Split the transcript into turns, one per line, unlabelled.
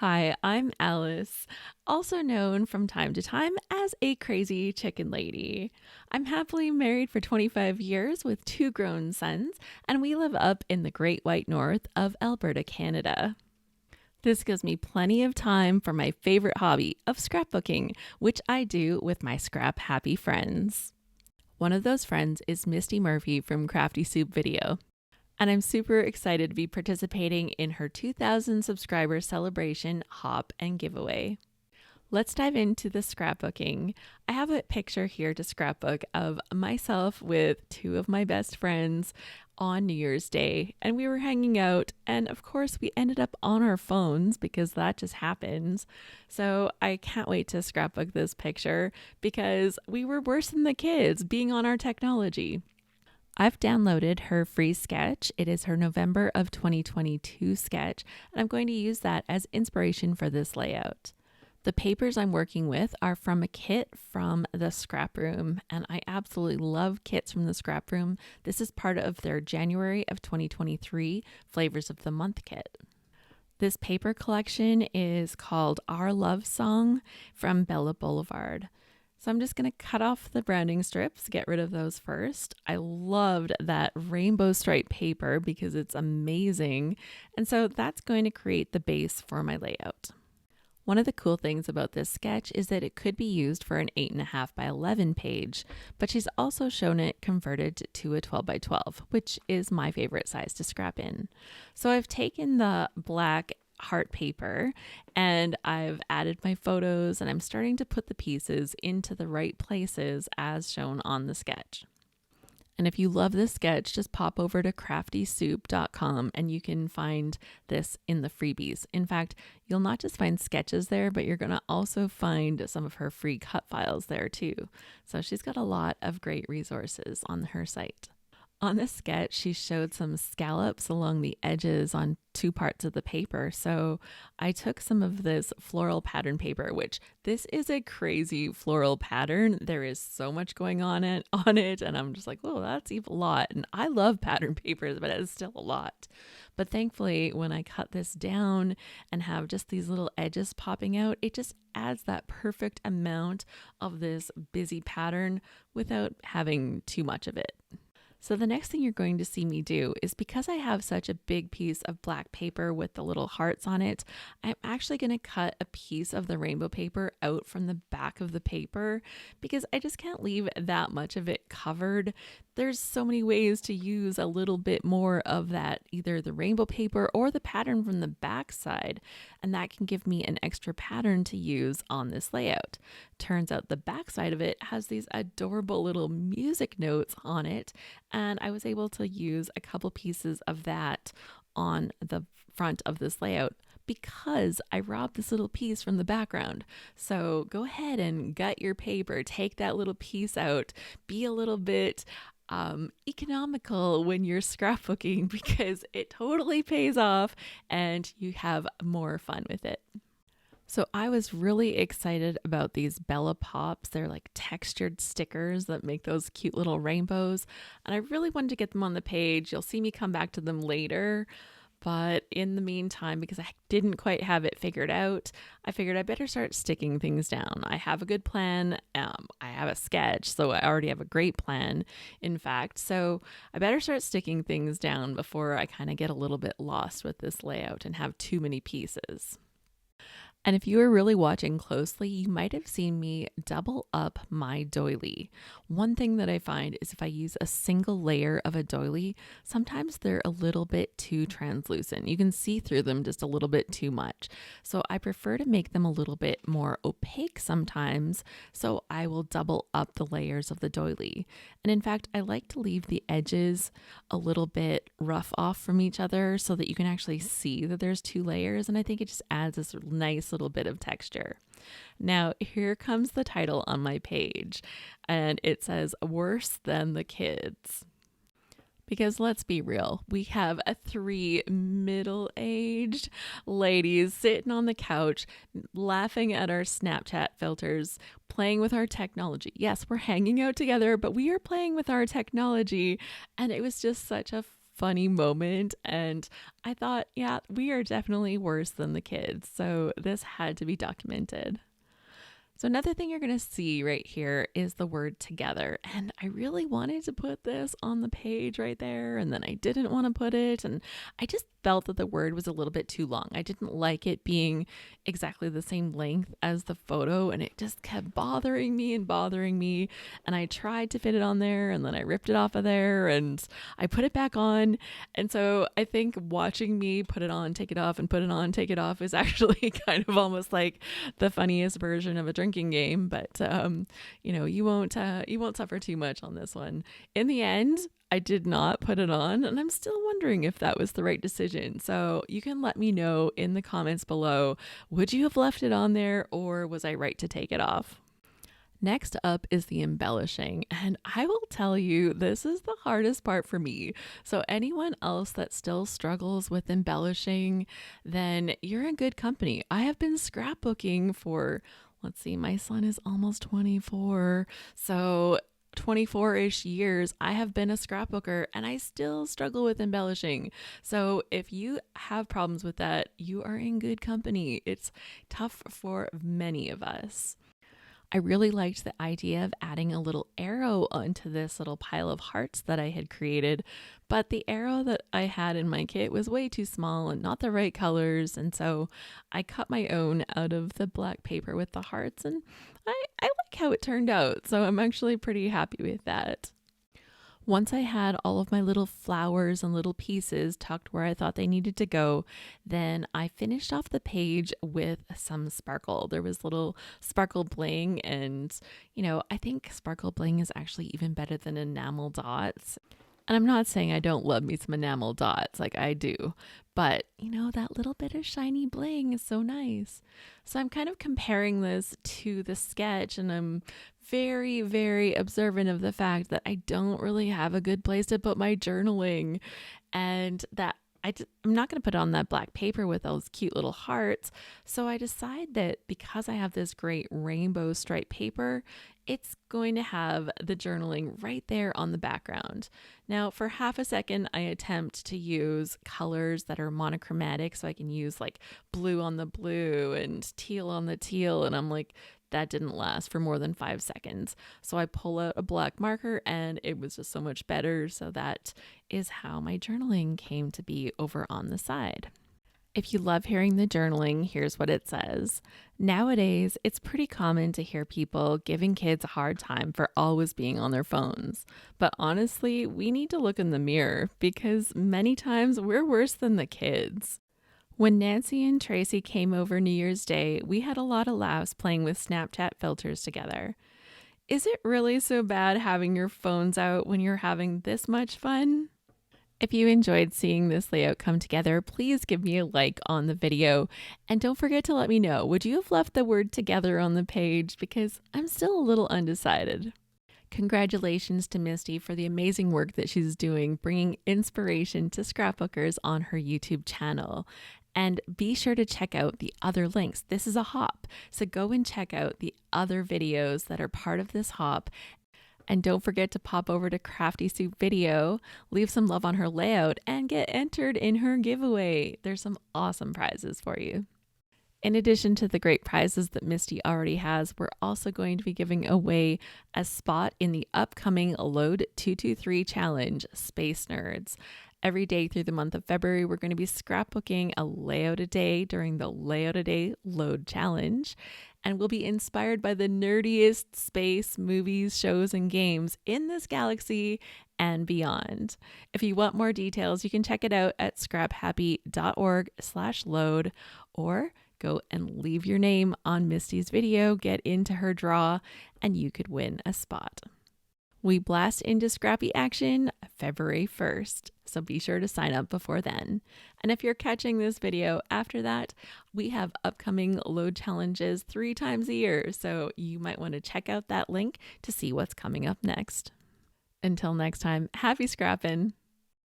Hi, I'm Alice, also known from time to time as a crazy chicken lady. I'm happily married for 25 years with two grown sons, and we live up in the Great White North of Alberta, Canada. This gives me plenty of time for my favorite hobby of scrapbooking, which I do with my scrap happy friends. One of those friends is Misty Murphy from Crafty Soup Video, and I'm super excited to be participating in her 2,000 subscriber celebration hop and giveaway. Let's dive into the scrapbooking. I have a picture here to scrapbook of myself with two of my best friends on New Year's Day, and we were hanging out, and of course we ended up on our phones because that just happens. So I can't wait to scrapbook this picture because we were worse than the kids being on our technology. I've downloaded her free sketch. It is her November of 2022 sketch, and I'm going to use that as inspiration for this layout. The papers I'm working with are from a kit from the Scrap Room, and I absolutely love kits from the Scrap Room. This is part of their January of 2023 Flavors of the Month kit. This paper collection is called Our Love Song from Bella Boulevard. So I'm just going to cut off the branding strips, get rid of those first. I loved that rainbow stripe paper because it's amazing. And so that's going to create the base for my layout. One of the cool things about this sketch is that it could be used for an 8.5 by 11 page, but she's also shown it converted to a 12 by 12, which is my favorite size to scrap in. So I've taken the black heart paper and I've added my photos, and I'm starting to put the pieces into the right places as shown on the sketch. And if you love this sketch, just pop over to craftysoup.com and you can find this in the freebies. In fact, you'll not just find sketches there, but you're going to also find some of her free cut files there too. So she's got a lot of great resources on her site. On this sketch, she showed some scallops along the edges on two parts of the paper. So I took some of this floral pattern paper, which this is a crazy floral pattern. There is so much going on it, and I'm just like, oh, that's even a lot. And I love pattern papers, but it's still a lot. But thankfully, when I cut this down and have just these little edges popping out, it just adds that perfect amount of this busy pattern without having too much of it. So the next thing you're going to see me do is, because I have such a big piece of black paper with the little hearts on it, I'm actually going to cut a piece of the rainbow paper out from the back of the paper because I just can't leave that much of it covered. There's so many ways to use a little bit more of that, either the rainbow paper or the pattern from the back side, and that can give me an extra pattern to use on this layout. Turns out the back side of it has these adorable little music notes on it, and I was able to use a couple pieces of that on the front of this layout because I robbed this little piece from the background. So go ahead and gut your paper, take that little piece out, be a little bit economical when you're scrapbooking because it totally pays off and you have more fun with it. So I was really excited about these Bella Pops. They're like textured stickers that make those cute little rainbows. And I really wanted to get them on the page. You'll see me come back to them later. But in the meantime, because I didn't quite have it figured out, I figured I better start sticking things down. I have a good plan. I have a sketch, so I already have a great plan, in fact. So I better start sticking things down before I kind of get a little bit lost with this layout and have too many pieces. And if you were really watching closely, you might have seen me double up my doily. One thing that I find is if I use a single layer of a doily, sometimes they're a little bit too translucent. You can see through them just a little bit too much. So I prefer to make them a little bit more opaque sometimes. So I will double up the layers of the doily. And in fact, I like to leave the edges a little bit rough off from each other so that you can actually see that there's two layers. And I think it just adds this nice little bit of texture. Now, here comes the title on my page, and it says Worse Than the Kids. Because let's be real, we have three middle-aged ladies sitting on the couch, laughing at our Snapchat filters, playing with our technology. Yes, we're hanging out together, but we are playing with our technology, and it was just such a funny moment. And I thought, yeah, we are definitely worse than the kids. So this had to be documented. So another thing you're going to see right here is the word together. And I really wanted to put this on the page right there. And then I didn't want to put it. And I just felt that the word was a little bit too long. I didn't like it being exactly the same length as the photo. And it just kept bothering me and bothering me. And I tried to fit it on there. And then I ripped it off of there and I put it back on. And so I think watching me put it on, take it off, and put it on, take it off is actually kind of almost like the funniest version of a drinking game. But you won't suffer too much on this one. In the end, I did not put it on, and I'm still wondering if that was the right decision. So you can let me know in the comments below, would you have left it on there, or was I right to take it off? Next up is the embellishing, and I will tell you, this is the hardest part for me. So anyone else that still struggles with embellishing, then you're in good company. I have been scrapbooking for, let's see, my son is almost 24, so 24-ish years I have been a scrapbooker, and I still struggle with embellishing. So if you have problems with that, you are in good company. It's tough for many of us. I really liked the idea of adding a little arrow onto this little pile of hearts that I had created, but the arrow that I had in my kit was way too small and not the right colors, and so I cut my own out of the black paper with the hearts, and I like how it turned out, so I'm actually pretty happy with that. Once I had all of my little flowers and little pieces tucked where I thought they needed to go, then I finished off the page with some sparkle. There was little sparkle bling, and I think sparkle bling is actually even better than enamel dots. And I'm not saying I don't love me some enamel dots, like I do, but that little bit of shiny bling is so nice. So I'm kind of comparing this to the sketch, and I'm very, very observant of the fact that I don't really have a good place to put my journaling, and that I'm not going to put on that black paper with those cute little hearts. So I decide that because I have this great rainbow stripe paper, it's going to have the journaling right there on the background. Now, for half a second, I attempt to use colors that are monochromatic, so I can use like blue on the blue and teal on the teal, and I'm like, that didn't last for more than 5 seconds. So I pull out a black marker, and it was just so much better. So that is how my journaling came to be over on the side. If you love hearing the journaling, here's what it says. Nowadays, it's pretty common to hear people giving kids a hard time for always being on their phones. But honestly, we need to look in the mirror, because many times we're worse than the kids. When Nancy and Tracy came over New Year's Day, we had a lot of laughs playing with Snapchat filters together. Is it really so bad having your phones out when you're having this much fun? If you enjoyed seeing this layout come together, please give me a like on the video. And don't forget to let me know, would you have left the word together on the page? Because I'm still a little undecided. Congratulations to Misty for the amazing work that she's doing, bringing inspiration to scrapbookers on her YouTube channel. And be sure to check out the other links. This is a hop, so go and check out the other videos that are part of this hop. And don't forget to pop over to Crafty Soup video, leave some love on her layout, and get entered in her giveaway. There's some awesome prizes for you. In addition to the great prizes that Misty already has, we're also going to be giving away a spot in the upcoming Load 223 challenge, Space Nerds. Every day through the month of February, we're going to be scrapbooking a layout a day during the Layout a Day Load Challenge. And we'll be inspired by the nerdiest space movies, shows, and games in this galaxy and beyond. If you want more details, you can check it out at scraphappy.org/load, or go and leave your name on Misty's video, get into her draw, and you could win a spot. We blast into Scrappy action February 1st, so be sure to sign up before then. And if you're catching this video after that, we have upcoming load challenges 3 times a year, so you might want to check out that link to see what's coming up next. Until next time, happy scrapping!